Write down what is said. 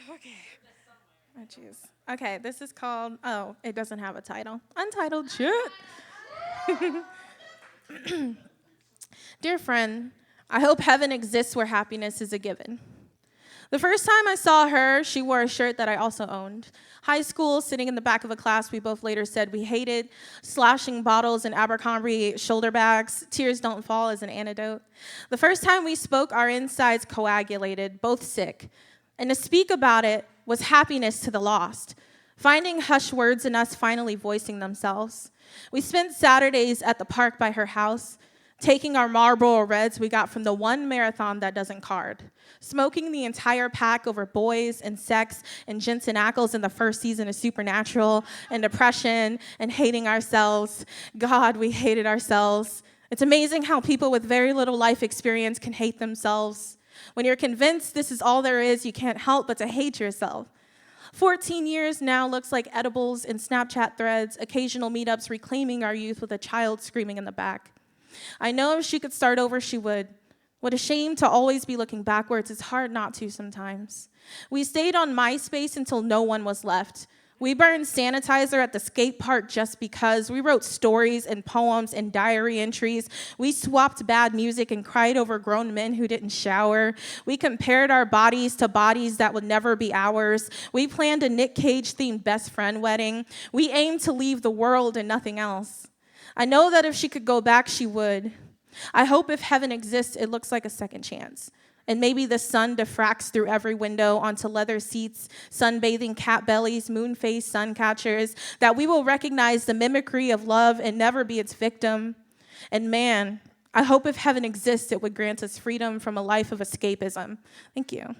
Okay. Oh, jeez. Okay, this is called, it doesn't have a title. Untitled shit. Dear friend, I hope heaven exists where happiness is a given. The first time I saw her, she wore a shirt that I also owned. High school, sitting in the back of a class we both later said we hated, slashing bottles in Abercrombie shoulder bags. Tears don't fall as an antidote. The first time we spoke, our insides coagulated, both sick. And to speak about it was happiness to the lost, finding hushed words in us finally voicing themselves. We spent Saturdays at the park by her house, taking our Marlboro Reds we got from the one marathon that doesn't card, smoking the entire pack over boys and sex and Jensen Ackles in the first season of Supernatural and depression and hating ourselves. God, we hated ourselves. It's amazing how people with very little life experience can hate themselves. When you're convinced this is all there is, you can't help but to hate yourself. 14 years now looks like edibles and Snapchat threads, occasional meetups reclaiming our youth with a child screaming in the back. I know if she could start over, she would. What a shame to always be looking backwards. It's hard not to sometimes. We stayed on MySpace until no one was left. We burned sanitizer at the skate park just because. We wrote stories and poems and diary entries. We swapped bad music and cried over grown men who didn't shower. We compared our bodies to bodies that would never be ours. We planned a Nick Cage-themed best friend wedding. We aimed to leave the world and nothing else. I know that if she could go back, she would. I hope if heaven exists, it looks like a second chance. And maybe the sun diffracts through every window onto leather seats, sunbathing cat bellies, moon-faced sun catchers, that we will recognize the mimicry of love and never be its victim. And man, I hope if heaven exists, it would grant us freedom from a life of escapism. Thank you.